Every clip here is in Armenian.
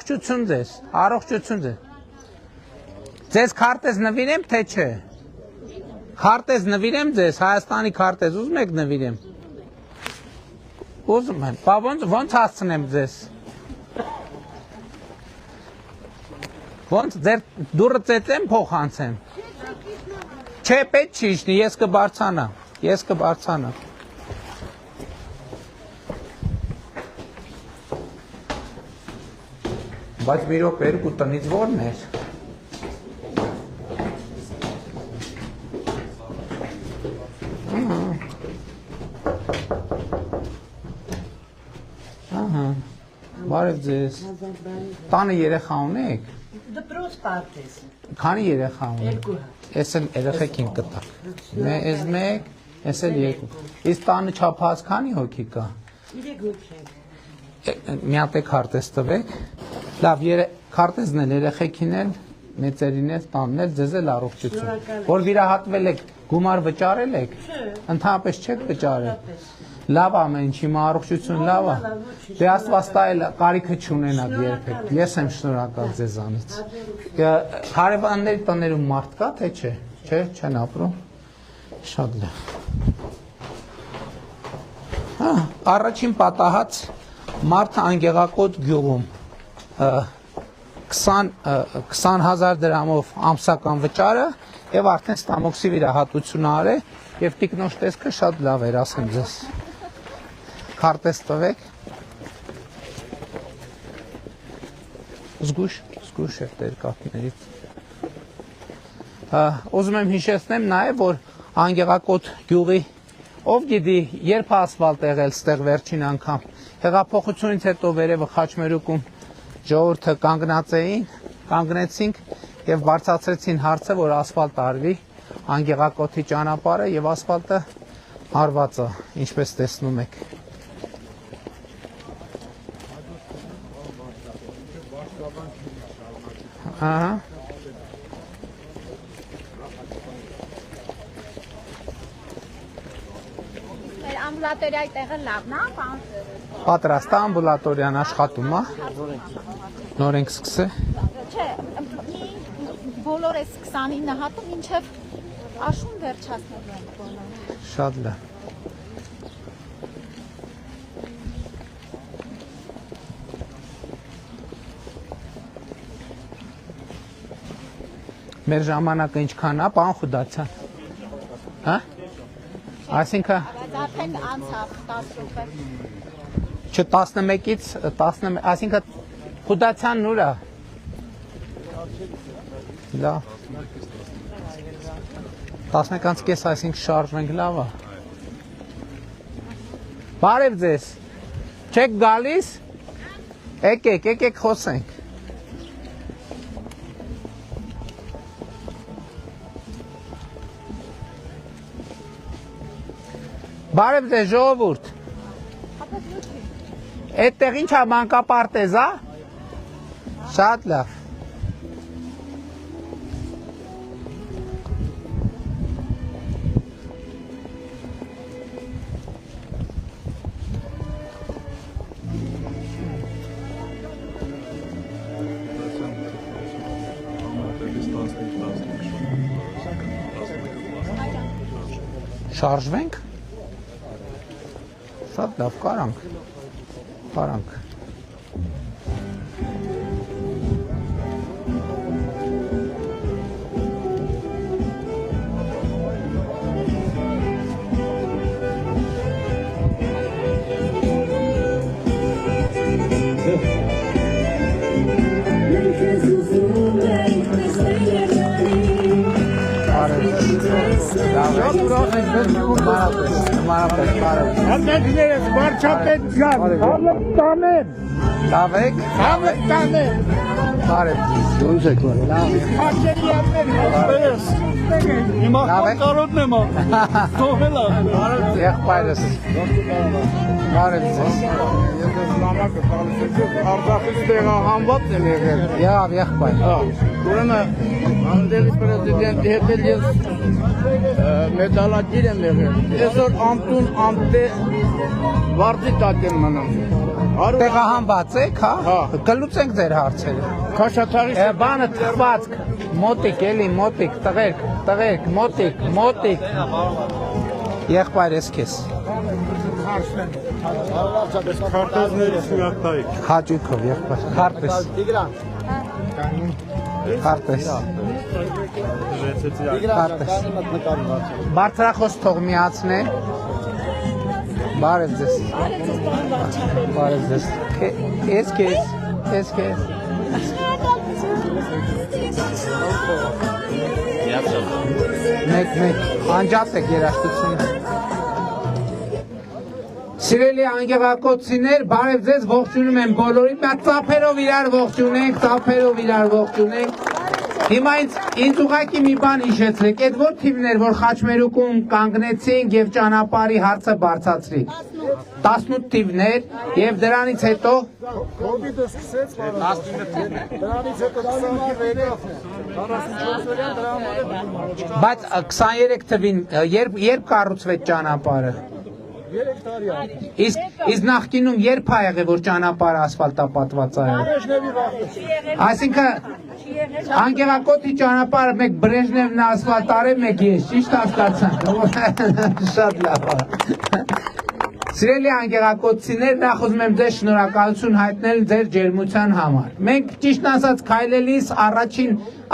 Առողջություն ձեզ, առողջություն ձեզ։ Ձեզ քարտեզ նվիրեմ, թե չէ։ Քարտեզ նվիրեմ ձեզ, Հայաստանի քարտեզ ուզում եք նվիրեմ։ Ուզում եմ, բա ոնց հասցնեմ ձեզ։ Ոնց ձեր դուրը ծեծեմ, փող հանցեմ։ Չէ, պետք չի իջնի, ես կբարձանամ։ Բայց մի րոպե երկու տնից որն էր։ Բարև ձեզ։ Տանը երեխա ունեք։ Դպրոց պարտեզ։ Քանի երեխա ունեք։ Ես էլ երեխեքին կտակ։ Ես մեկ, ես էլ երկու։ Իսկ տանը չափած քանի հոգի կա։ 3 հոգի։ Մի հատ քարտեզ տվեք։ Լավ, քարտեզն էլ երեխեքին էլ, մեծերին էլ, տանն էլ, ձեզ էլ առողջություն։ Որ վիրահատվել եք, գումար վճարել եք։ Ընդհանրապես չեք վճարել։ Լավ ամեն ինչ, հիմա առողջություն լավ է։ Դե Աստված տա էլ կարիքը չունենաք երբեք։ Ես եմ շնորհակալ ձեզանից։ Հարևանների տներում մարդ կա, թե չէ։ Չէ, չեն ապրում։ Շատ լավ։ Առաջին պատահած մարդը Անգեղակոտ գյուղում 20,000 դրամով ամսական վճարը եւ արդեն ստամոքսի վիրահատություն արել եւ տիկնոջ տեսքը շատ լավ էր, ասեմ ձեզ։ Քարտեզ տվեք։ Զգուշ է տերկատներից։ Ուզում եմ հիշեցնեմ նաեւ, որ Անգեղակոտ գյուղի ով գիտի, երբ ասֆալտ եղել ստեղ վերջին անգամ։ Հեղափոխությունից հետո վերևը Խաչմերուկում ժողովուրդը կանգնեցինք եւ բարձրացրեցին հարցը, որ ասֆալտ արվի Անգեղակոթի ճանապարհը եւ ասֆալտը արված է, ինչպես տեսնում եք։ Ահա։ Ամբուլատորիայի տեղը լավն է, պարոն։ Պատրաստ է ամբուլատորիան աշխատում է։ Նոր ենք սկսել։ Չէ, բոլորը 29 հատը մինչև աշուն վերջացնել ենք բոլորը։ Շատ լավ։ Մեր ժամանակը ինչքան է, պարոն Խուդացյան։ Հա? Այսինքն Արդեն անցավ 10 րոպե։ Չէ 11-ից 11, այսինքն Խուդացյանն ուր է։ Լավ։ 11:30, այսինքն շարժվենք, լավ է։ Բարև ձեզ։ Չեք գալիս։ Եկեք խոսենք։ Բարև ձեզ ժողովուրդ։ Այդտեղ ինչ է մանկապարտեզ, հա։ Շատ լավ։ Շարժվենք։ Շատ լավ, կարանք։ Աննեքներս վարչապետ ջան, հավեք տանեն։ Լավեք։ Հավեք տանեն։ Բարև ձեզ։ Ոնց եք վար։ Լավ։ Հաշերի աններ հոսպես։ Հիմա կարոտն եմ թողելա։ Եղբայրս։ Բարև ձեզ։ Ես ես նամակը տալիս եմ, Արցախից տեղահանված եմ եղել։ Եղավ եղբայր։ Ուրեմն անդերի պրեզիդենտի հետ էլ ես մեդալակիր եմ եղել։ Այսօր Անտուն Անտե վարձի տակ եմ մնում։ Տեղահանված եք, հա։ Կլուծենք ձեր հարցերը։ Քաշաթարի Բանը թխված, մոտիկ էլի, մոտիկ, տղերք, մոտիկ։ Եղբայր ես քեզ։ քարտեզների սուրակտայի։ Հաճույքով եղբայր։ Քարտեզ։ Քարտեզ։ Բարձրախոս թող միացնեն։ Բարև ձեզ։ Բարև ձեզ։ Ես քեզ։ Մեկ, անջատ եք երաշտությունը։ Սիրելի անգեղակոծիներ, բարև ձեզ, ողջունում եմ բոլորին, մի հատ ծափերով իրար ողջունենք։ Հիմա ինձ ուղղակի մի բան հիշեցրեք, այդ որ թիվներ, որ Խաչմերուկում կանգնեցին եւ ճանապարհի հարցը բարձրացրին։ 18 թիվներ եւ դրանից հետո Կոպիդը սկսեց 19 թիվներ։ Դրանից հետո 20 թիվները 44-օրյան դրանով բայց 23 թվին երբ կառուցվեց ճանապարհը։ 3 տարի է։ Իսկ նախկինում երբ ա եղել որ ճանապարհը ասֆալտապատված ա եղել։ Բրեժնևի վաղուց։ Այսինքն Անգեղակոծի ճանապարհը մեկ Բրեժնևն ասֆալտ արել, մեկ ես, ճիշտ հասկացանք։ Շատ լավ է։ Սիրելի անգեղակոծիներ, նախ ուզում եմ ձեզ շնորհակալություն հայտնել ձեր ջերմության համար։ Մենք ճիշտ ասած քայլելիս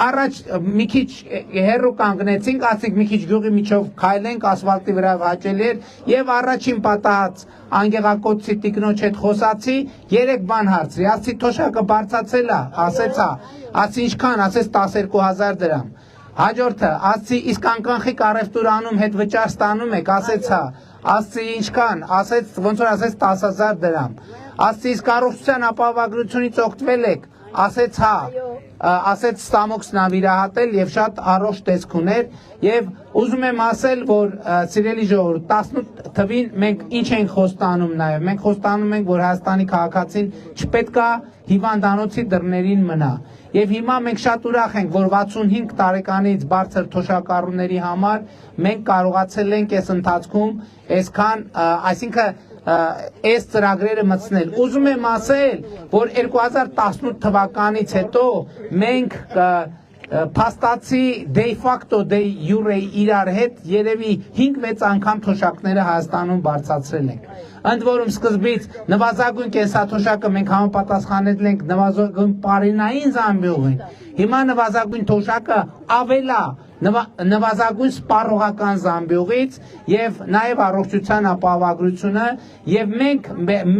առաջ մի քիչ հեռու կանգնեցինք, ասենք մի քիչ գյուղի միջով քայլենք, ասֆալտի վրա հաճելի էր եւ առաջին պատահած անգեղակոծի տիկնոջ հետ խոսացի, 3 բան հարցրի, ասի թոշակը բարձացել է, ասեցա, ասի ինչքան, ասեց 12000 դրամ։ Հաջորդը, ասի իսկ անկանխիկ առևտուր անում հետ վճար ստանում եք, ասեցա, ասի ինչքան, ասեց ոնց որ ասեց 10000 դրամ։ Ասի իսկ առողջության ապահովագրությունից օգտվել եք, ասեց հա, ասեց ստամոքսն ա վիրահատել եւ շատ առողջ տեսք ուներ եւ ուզում եմ ասել, որ սիրելի ժողովուրդ 18 թվին մենք ինչ ենք խոստանում նաեւ, մենք խոստանում ենք, որ Հայաստանի քաղաքացին չպետքա հիվանդանոցի դռներին մնա։ Եվ հիմա մենք շատ ուրախ ենք, որ 65 տարեկանից բարձր թոշակառուների համար մենք կարողացել ենք այս ընթացքում այսքան, այսինքն այս ծրագրերը մտցնել։ Ուզում եմ ասել, որ 2018 թվականից հետո մենք փաստացի de facto de jure իրար հետ երևի 5-6 անգամ թոշակները Հայաստանում բարձրացրել ենք։ Ընդ որում սկզբից նվազագույն կենսաթոշակը մենք համապատասխանել ենք նվազագույն պարենային զամբյուղին։ Հիմա նվազագույն թոշակը ավելա նվազագույն սպառողական զամբյուղից եւ նաեւ առողջության ապահովագրությունը եւ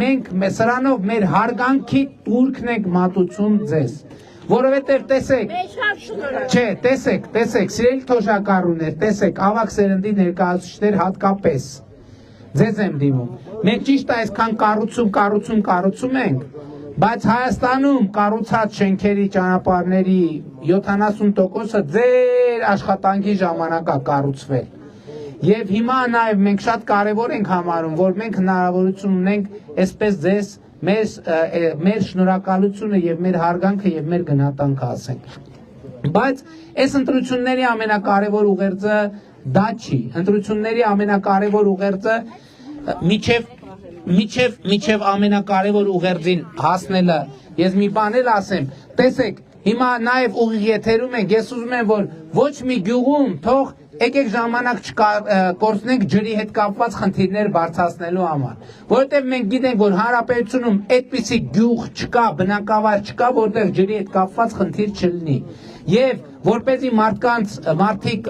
մենք սրանով մեր հարգանքի տուրքն ենք մատուցում ձեզ։ Որովհետև տեսեք, չէ, տեսեք, սիրելի թոշակառուներ, տեսեք, ավագ սերնդի ներկայացուցիչներ հատկապես, ձեզ եմ դիմում, մենք ճիշտ է այսքան կառուցում ենք, բայց Հայաստանում կառուցած շենքերի ճանապարհների 70%-ը ձեր աշխատանքի ժամանակ է կառուցվել։ Եվ հիմա նաև մենք շատ կարևոր ենք համարում, որ մենք հնարավորություն ունենք այսպես ձեզ մեր շնորհակալությունը եւ մեր հարգանքը եւ մեր գնահատանքը ասենք։ Բայց այս ընտրությունների ամենակարևոր ուղերձը դա չի։ Ընտրությունների ամենակարևոր ուղերձը միջև ամենակարևոր ուղերձին հասնելը, ես մի բան էլ ասեմ, տեսեք, հիմա նաև ուղիղ եթերում ենք, ես ուզում եմ, որ ոչ մի գյուղում թող եկեք ժամանակ կորցնենք ջրի հետ կապված խնդիրներ բարձրացնելու համար, որովհետև մենք գիտենք, որ հանրապետությունում այդպիսի գյուղ չկա, բնակավար չկա, որտեղ ջրի հետ կապված խնդիր չլինի։ Եվ որպեսզի մարդիկ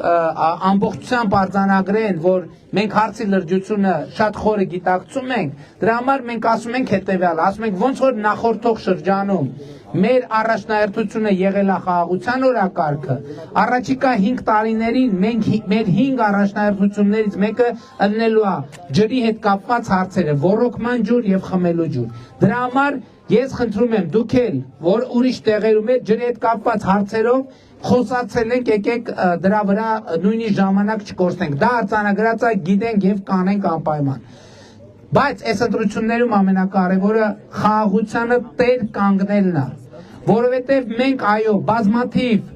ամբողջությամբ արձանագրեն, որ մենք հարցի լրջությունը շատ խորը գիտակցում ենք, դրա համար մենք ասում ենք հետևյալը, ասում ենք ոնց որ նախորդող շրջանում մեր առաջնահերթությունը եղել է խաղաղության օրակարգը, առաջիկա 5 տարիներին մեր 5 առաջնահերթություններից մեկը ըլնելու է ջրի հետ կապված հարցերը, ոռոգման ջուր եւ խմելու ջուր։ Դրա համար ես խնդրում եմ դուք էլ, որ ուրիշ տեղերում եք ջրի հետ կապված հարցերով խոսացել ենք, եկեք դրա վրա նույնիսկ ժամանակ չկորցնենք։ Դա արձանագրած է, գիտենք եւ կանենք անպայման։ Բայց այս ընտրություններում ամենակարևորը խաղաղությանը տեր կանգնելն է, որովհետև մենք այո բազմաթիվ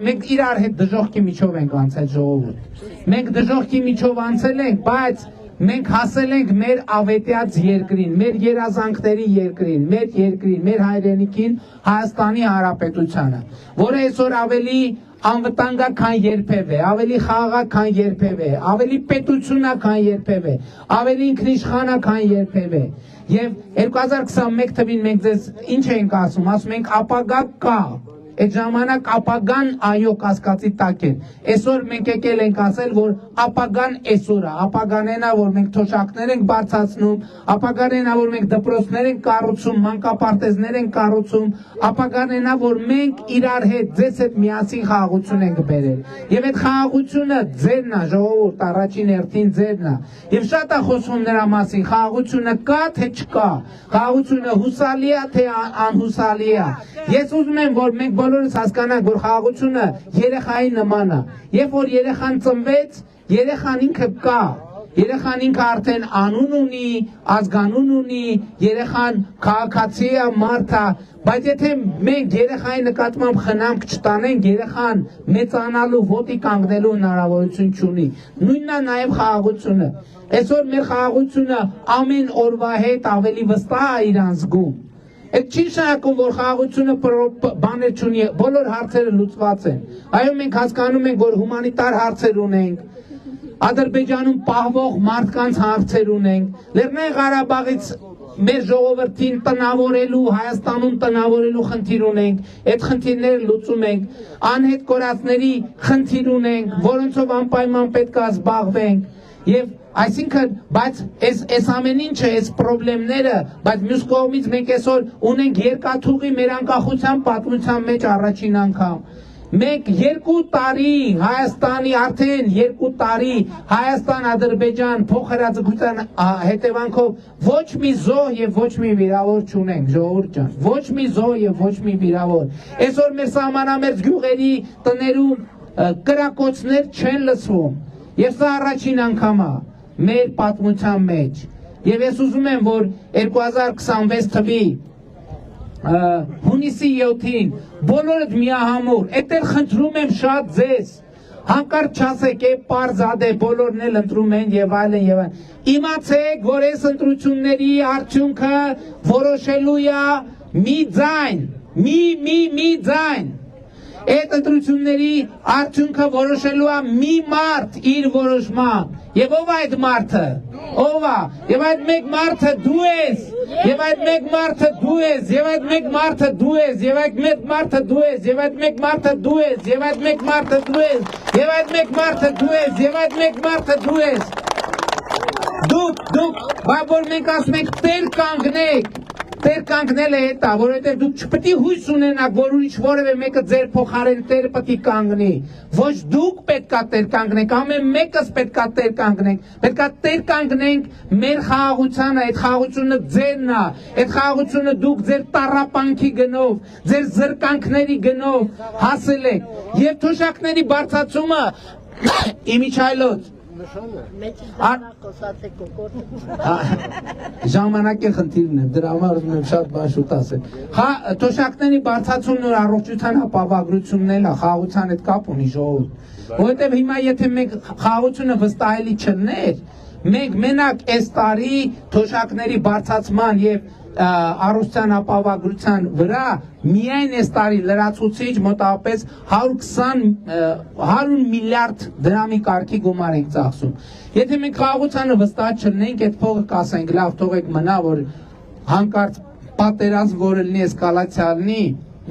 մենք իրար հետ դժոխքի միջով ենք անցել ժողովուրդ։ Մենք դժոխքի միջով անցել ենք, բայց մենք հասել ենք մեր ավետյաց երկրին, մեր երազանքների երկրին, մեր երկրին, մեր հայրենիքին, Հայաստանի Հանրապետությանը, որը այսօր ավելի անվտանգ է, քան երբևէ, ավելի խաղաղ է, քան երբևէ, ավելի պետություն է, քան երբևէ, ավելի ինքնիշխան է, քան երբևէ։ Եվ 2021 թվին մենք ձեզ ինչ ենք ասում ենք ապագա կա։ Այդ ժամանակ ապագան այո կասկածի տակ էր։ Այսօր մենք եկել ենք ասել, որ ապագան այսօր է, ապագան են, որ մենք թոշակներ ենք բարձրացնում, ապագան են, որ մենք դպրոցներ ենք կառուցում, մանկապարտեզներ ենք կառուցում, ապագան են, որ մենք իրար հետ, ձեզ հետ միասին խաղաղություն ենք բերել։ Եվ այդ խաղաղությունը ձերն է, ժողովուրդ, առաջին հերթին ձերն է։ Եվ շատ է խոսում նրա մասին, խաղաղությունը կա թե չկա, խաղաղությունը հուսալի է թե անհուսալի է։ Ես ուզում եմ, որ մենք բոլորս հասկանանք, որ խաղաղությունը երեխայի նման է։ Երբ որ երեխան ծնվեց, երեխան ինքը կա, երեխան ինքը արդեն անուն ունի, ազգանուն ունի, երեխան քաղաքացի է, մարդ է, բայց եթե մենք երեխայի նկատմամբ խնամք չտանենք, երեխան մեծանալու, ոտի կանգնելու հնարավորություն չունի։ Նույնն է նաև խաղաղությունը։ Այսօր մեր խաղաղությունը ամեն օրվա հետ ավելի վստահ է իրան զգում։ Այդ չի նշանակում, որ խաղաղությունը բաներ չունի, բոլոր հարցերը լուծված են։ Այո, մենք հասկանում ենք, որ հումանիտար հարցեր ունենք, Ադրբեջանում պահվող մարդկանց հարցեր ունենք, Լեռնային Ղարաբաղից մեր ժողովրդին տնավորելու, Հայաստանում տնավորելու խնդիր ունենք, այդ խնդիրները լուծում ենք, անհետ կորածների խնդիր ունենք, որոնցով անպայման պետք է զբաղվենք, եւ այսինքն, բայց այս ամեն ինչը, այս խնդիրները, բայց մյուս կողմից մենք այսօր ունենք երկաթուղի մեր անկախության պատմության մեջ առաջին անգամ։ Մենք 2 տարի Հայաստանի արդեն 2 տարի Հայաստան-Ադրբեջան փոխհրաձգության հետևանքով ոչ մի զոհ եւ ոչ մի վիրավոր չունենք, ժողովուրդ ջան, ոչ մի զոհ եւ ոչ մի վիրավոր։ Այսօր մեր սահմանամերձ գյուղերի տներում կրակոցներ չեն լսվում։ Եվ սա առաջին անգամ է մեր պատմության մեջ։ Եվ ես ուզում եմ, որ 2026 թվի հունիսի 7-ին բոլորդ միահամուռ, այդտեղ խնդրում եմ շատ ձեզ, հանկարծ չասեք, պարզադե բոլորն էլ ընտրում են եւ այլն եւ այլն։ Իմացեք, որ այս ընտրությունների արդյունքը որոշելու է մի ձայն, մի ձայն։ Այդ ընտրությունների արդյունքը որոշելու է մի մարդ իր որոշմամբ։ Եվ ով է այդ մարդը։ Ով է։ Եվ այդ մեկ մարդը դու ես։ Եվ այդ մեկ մարդը դու ես։ Եվ այդ մեկ մարդը դու ես։ Եվ այդ մեկ մարդը դու ես։ Եվ այդ մեկ մարդը դու ես։ Եվ այդ մեկ մարդը դու ես։ Եվ այդ մեկ մարդը դու ես։ Եվ այդ մեկ մարդը դու ես։ Դուք, բայց որ մենք ասում ենք տեր կանգնեք։ Տեր կանգնել է հետա, որովհետև դուք չպետք է հույս ունենաք, որ ուրիշ որևէ մեկը ձեր փոխարեն Տերը պետք է կանգնի։ Ոչ դուք պետք է Տեր կանգնեք, ամեն մեկս պետք է Տեր կանգնենք։ Պետք է Տեր կանգնենք մեր խաղաղությանը, այդ խաղաղությունը ձերն է, այդ խաղաղությունը դուք ձեր տառապանքի գնով, ձեր զրկանքների գնով հասել եք։ Եվ թոշակների բարձրացումը իմիջայլոց Ժամանակի խնդիրն է, դրա համար ուզում եմ շատ բան շուտ ասել։ Թոշակների բարձրացումն ու առողջության ապահովագրությունն էլ է, խաղաղության հետ կապ ունի ժողովուրդ։ Որովհետև հիմա եթե մենք խաղաղությունը վստահելի չլներ, մենք մենակ այս տարի թոշակների բարձրացման եւ առողջության ապահովագրության վրա միայն այս տարի լրացուցիչ մոտավորապես 100 միլիարդ դրամի կարգի գումար ենք ծախսում։ Եթե մենք խաղաղությանը վստահ չլինենք, այդ փողը կասենք, լավ, թողեք մնա, որ հանկարծ պատերազմ, որը լինի, էսկալացիա լինի,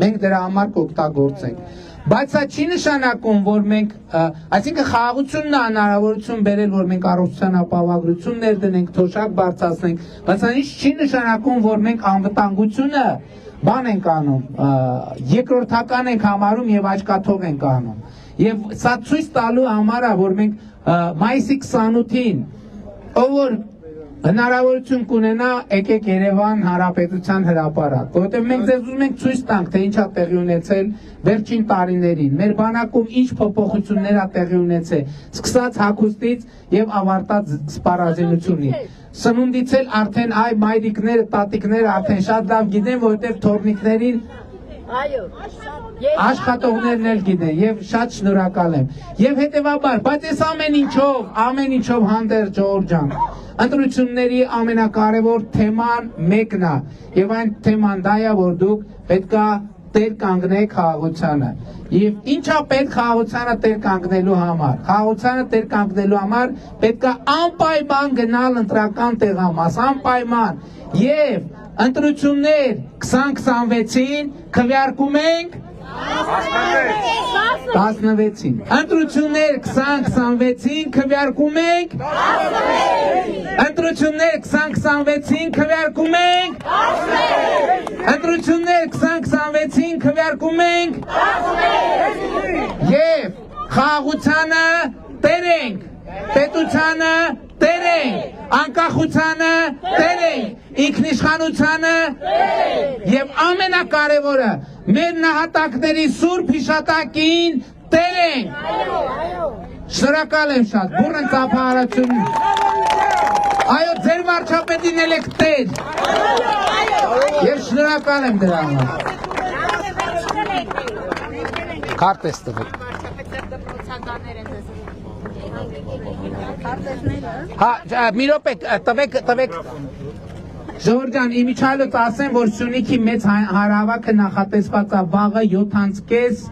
մենք դրա համար կօգտագործենք։ Բայց սա չի նշանակում, որ մենք, այսինքն խաղաղությունն է հնարավորություն բերել, որ մենք առողջության ապահովագրություն ներդնենք, թոշակ բարձրացնենք, բայց սա չի նշանակում, որ մենք անվտանգությունը բան ենք անում, երկրորդական ենք համարում եւ աչքաթող ենք անում։ Եվ սա ցույց տալու համար է, որ մենք մայիսի 28-ին, ով որ հնարավորություն կունենա, եկեք Երևան Հանրապետության հրապարակ, որովհետև մենք ձեզ ուզում ենք ցույց տանք, թե ինչ է տեղի ունեցել վերջին տարիներին, մեր բանակում ինչ փոփոխություններ է տեղի ունեցել, սկսած հագուստից եւ ավարտած սպառազինությունից։ Սնունդից էլ արդեն այ մայրիկները, տատիկները արդեն շատ լավ գիտեն, որովհետև թորնիկներին Այո։ Աշխատողներն էլ գիտեն եւ շատ շնորհակալ եմ։ Եվ հետեւաբար, բայց այս ամեն ինչով հանդերձ Ժողովուրդ ջան, ընտրությունների ամենակարևոր թեման մեկն է եւ այն թեման դա է, որ դուք պետքա տեր կանգնեք խաղաղությանը։ Եվ ինչա պետք խաղաղությանը տեր կանգնելու համար։ Խաղաղությանը տեր կանգնելու համար պետքա անպայման գնալ ընտրական տեղամաս, անպայման։ Եվ ընտրություններ 2026-ին քվեարկում ենք 16-ին։ Ընտրություններ 2026-ին քվեարկում ենք 16-ին։ Ընտրություններ 2026-ին քվեարկում ենք 16-ին։ Ընտրություններ 2026-ին քվեարկում ենք 16-ին։ Եվ խաղաղությանը տեր ենք, պետությանը տեր ենք, անկախությանը տեր ենք, ինքնիշխանությանը եւ ամենակարևորը մեր նահատակների սուրբ հիշատակին տեր ենք։ Շնորհակալ եմ շատ, բուռն ծափահարություն։ Այո, ձեր վարչապետին էլ եք տեր։ Եվ շնորհակալ եմ դրա համար։ Քարտեզ տվեք։ Հա, մի րոպե, տվեք Ժողովուրդ ջան, իմիջիայլոց ասեմ, որ Սյունիքի մեծ հարավակը նախատեսված է վաղը 7:30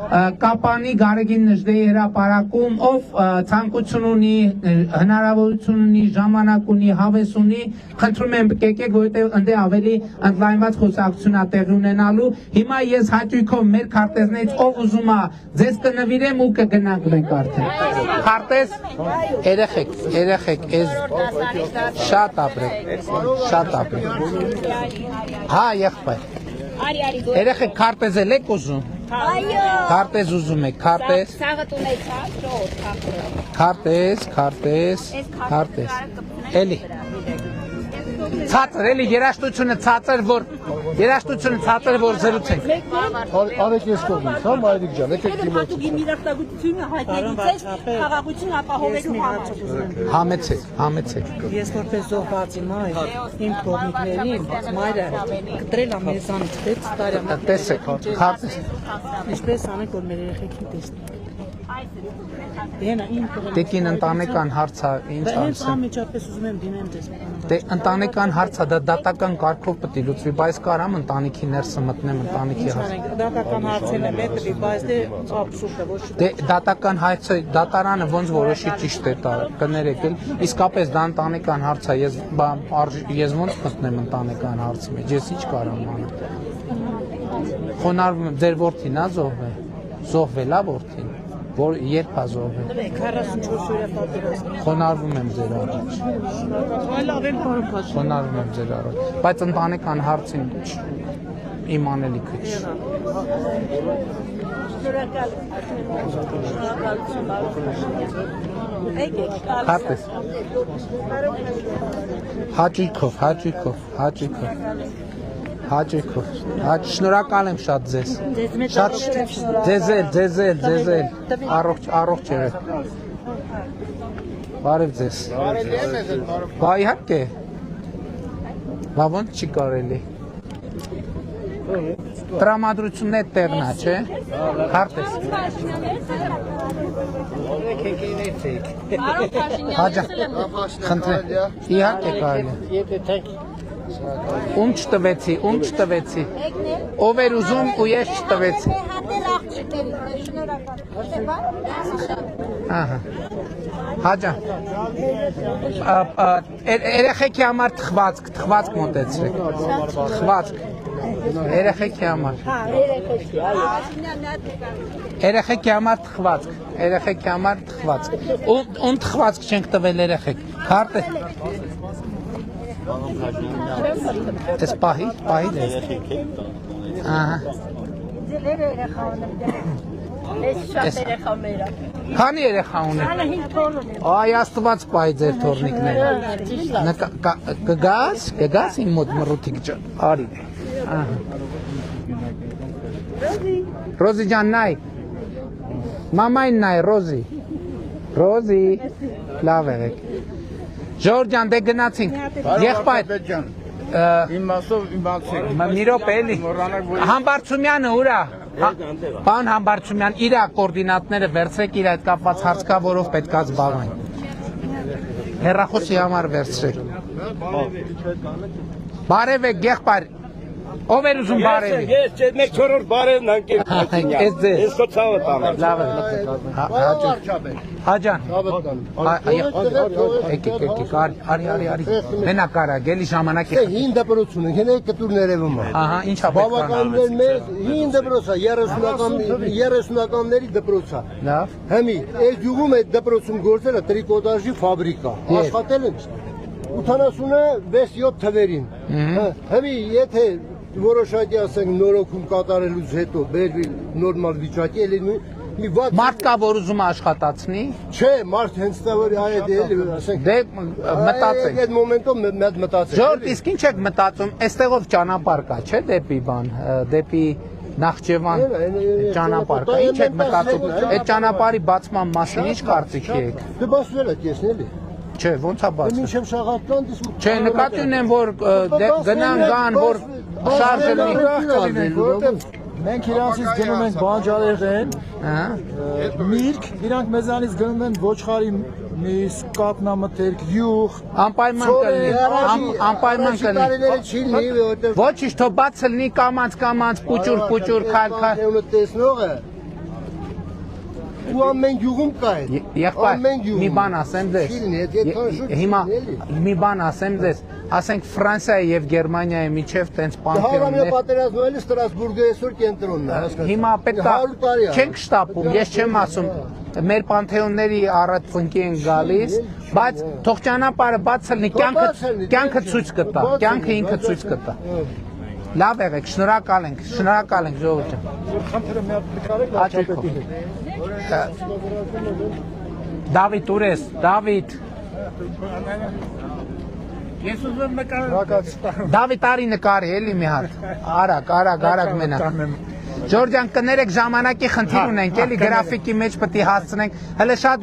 Կապանի Գարեգին Նժդեի հրապարակում, ով ցանկություն ունի, հնարավորություն ունի, ժամանակ ունի, հավես ունի, խնդրում եմ եկեք, որովհետև ընդ ավելի ընդլայնված խոսակցություն է տեղի ունենալու։ Հիմա ես հաճույքով մեր քարտեզներից ով ուզում է, ձեզ կնվիրեմ ու կգնանք մենք արդեն։ Քարտեզ երեխեք, էս շատ ապրեք։ Հա, եղբայր։ Երեխեք քարտեզ եք ուզում։ Այո։ Քարտեզ ուզում եք, քարտեզ։ Սաղը տունեց, Քարտեզ։ Էլի։ Ցածր, էլի երաշտությունը ցածր, որ զրուցենք։ Արեք ես կողմից, հա Մայրիկ ջան, եկեք դիմաց։ Հատուկ իմ իրավունքությունը հայտնեցես խաղաղություն ապահովելու համար։ Համեցեք։ Ես որպես զոհվածի մայր, իմ կողմիկներին մայրը կտրել է մեզանից 6 տարի։ Տեսեք, քարտեզ։ Ինչպես անենք, որ մեր երեխեքին տեսնենք։ Դենա իմ կողմից։ Տեկին ընտանեկան հարցը ինչ Հենց անցնի։ ամիջապես ուզում եմ դիմեմ դες։ Դե ընտանեկան հարցը դա դատական կարգով պետք է լուծվի, բայց կարամ ընտանիքի ներսը մտնեմ ընտանիքի հարցը։ Դատական հարցերն է պետք, բայց դե աբսուրդ է, ոչ։ Դե դատական հարցը դատարանը ոնց որոշի ճիշտ է տա, կներեք էլ, իսկապես դա ընտանեկան հարց է, ես ոնց մտնեմ ընտանեկան հարցի մեջ, ես ինչ կարամ անել։ Խոնարհվում եմ, ձեր որդին է զոհվել է որդին, որ երբ է զոհվել։ 44 օրյա պատերազմ։ Խոնարհվում եմ ձեր առաջ։ Այլ ավել բարոյ։ Խոնարհվում եմ ձեր առաջ, բայց ընտանեկան հարցին իմ անելիքը չի։ Քարտեզ։ Հաճույքով։ Շնորհակալ եմ շատ ձեզ։ Շատ ձեզ էլ առողջ եղեք։ Բարև ձեզ։ Բա իհարկե։ Բա ոնց չի կարելի։ Տրամադրությունն է տեղնա, չէ։ Քարտեզ։ Հաջա։ Խնդրեմ։ Իհարկե կարելի։ Ում չտվեցի։ Ով էր ուզում ու ես չտվեցի։ հատել աղջիկների, շնորհակալ։ Ահա։ Հաջա։ Երեխեքի համար թխվածք մոտեցրեք։ Թխվածք։ Երեխեքի համար։ Երեխեքի համար թխվածք։ Ում թխվածք չենք տվել երեխեք։ Քարտեզ։ Էս պահի դες։ Ահա։ Շատ երեխա մերը։ Քանի երեխա ունեք։ Այ Աստված պահի ձեր թորնիկները։ Կգաս իմ մոտ մռութիկ ջան։ Արի։ Ահա։ Ռոզի ջան նայ։ Մամային նայ Ռոզի։ Լավ եղեք։ Ժողովուրդ ջան, դե գնացինք։ Եղբայր։ Իմաստով իմացեք։ մի րոպե էլի։ Համբարձումյանը ուրա։ Պարոն Համբարձումյան, իր կոորդինատները վերցրեք, իր այդ կապված հարց կա, որով պետքա զբաղվենք։ Հեռախոսի համար վերցրեք։ Բարև եք, եղբայր։ Ով էր ուզում բարևի։ Ես մեկ չորրորդ բարևն անկել։ Ես ձեզ։ Ես քո ցավը տանեմ։ Լավ է։ Հաջան։ Եկեք, արի։ Մենակ արա, գելի ժամանակ է։ Հին դպրոցուն են, հենց կտուրն երևում է։ Ահա, ինչա պետք է Բավականներ մեծ, հին դպրոց է, 30-ականների դպրոց է։ Լավ։ Հիմի, այս յուղում այդ դպրոցում գործել է տրիկոտաժի ֆաբրիկա։ Աշխատել են 86-7 թվերին։ Հիմի, եթե որոշակի ասենք նորոգում կատարելուց հետո բերվի նորմալ վիճակի, էլի մի վատ Մարդ կա, որ ուզում է աշխատացնի։ չէ, մարդ հենց դա որ այդ էլի ասենք Դե մտածեք։ այդ մոմենտում մտածեք։ Ժորդ, իսկ ինչ եք մտածում, այստեղով ճանապարհ կա, չէ՞, դեպի բան, դեպի Նախճեվան ճանապարհ կա։ Ինչ եք մտածում, այդ ճանապարհի բացման մասին ինչ կարծիքի եք։ Դե բացվել է տեսնելի։ Չէ, ոնց է բացվում։ Մինչև շաղատան դիսկ։ Չէ, նկատի ունեմ, որ գնան գան, որ շարժը լինի։ Մենք իրանցից գնում ենք բանջարեղեն, միրգ, իրանք մեզանից գնում են ոչխարի միս, կատնամթերք, յուղ։ Անպայման կլինի, անպայման կլինի։ Տարիները չի լինի, որտեղ Ոչինչ, թող բաց լինի կամանց, պուճուր, քայլ։ Ու տեսնողը ու ամեն յուղում կա է։ Եղբայր, մի բան ասեմ ձեզ։ Հիմա մի բան ասեմ ձեզ, ասենք Ֆրանսիայի եւ Գերմանիայի միջև տենց Հարամյա պանթեոններ։ պատերազմը էլի Ստրասբուրգի այսօր կենտրոնն է, հասկացա։ Հիմա պետք է չենք շտապում, ես չեմ ասում, մեր պանթեոնների առաջ ծնկի են գալիս, բայց թող ճանապարհը բաց լինի, կյանքը ցույց կտա, կյանքը ինքը ցույց կտա։ Լավ եղեք, շնորհակալ ենք ժողովուրդ ջան։ Հաճույքով։ Դավիթ Ուրես, Դավիթ։ Ես ուզում նկարել։ Դավիթ արի նկարի էլի մի հատ։ Արագ մենակ։ Ժորժան կներեք ժամանակի խնդիր ունենք, էլի գրաֆիկի մեջ պետք է հասցնենք։ Հələ շատ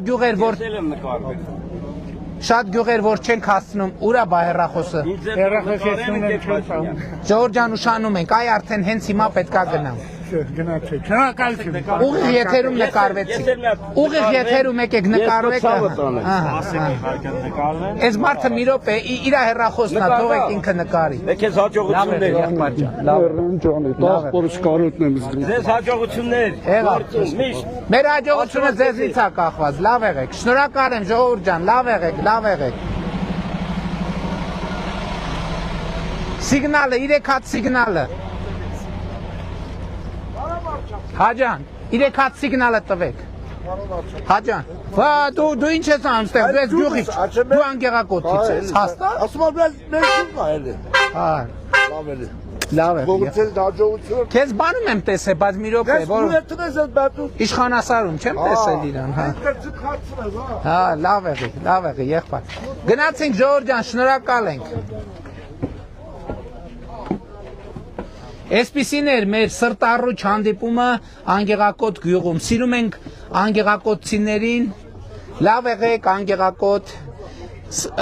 գյուղեր, որ չենք հասցնում, ուրա բա հեռախոսը։ Ժորժան ուշանում ենք, այ արդեն հենց հիմա պետքա գնամ։ Գնացեք։ Շնորհակալություն։ Ուղիղ եթերում նկարվեցիք։ Ուղիղ եթերում եկեք նկարվեք։ Այս մարդը մի րոպե իր հեռախոսն է, թողեք ինքը նկարի։ Եկես հաջողություններ։ Եղբայր ջան, լավ։ Տաղ կարոտն եմ զգում։ Ձեզ հաջողություններ։ Եղավ։ Միշտ Մեր հաջողությունը ձեզնից է կախված, լավ եղեք։ Շնորհակալ եմ ժողովուրդ ջան, լավ եղեք։ Սիգնալը, 3 հատ սիգնալը։ Հաջան, 3 հատ սիգնալը տվեք։ Հաջան, դու ինչ ես անում ստեղ, դու ես գյուղից, դու անգեղակոթից ես, հաստատ։ Ասում եմ, մեր շուտ կա էլի։ Լավ է։ Ողջույն հաջողություն։ Քեզ բանում եմ տեսել, բայց մի րոպե, որ տնես այդ բատու։ իշխանասարում չեմ տեսել իրան, հա։ Հա, լավ եղի, եղբայր։ Գնացինք ժողովուրդ ջան, շնորհակալ ենք։ Այսպիսին էր մեր սրտառուչ հանդիպումը Անգեղակոտ գյուղում։ Սիրում ենք անգեղակոտցիներին, լավ եղեք անգեղակոտ։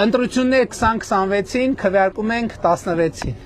Ընտրություններ 2026-ին, քվեարկում ենք 16-ին։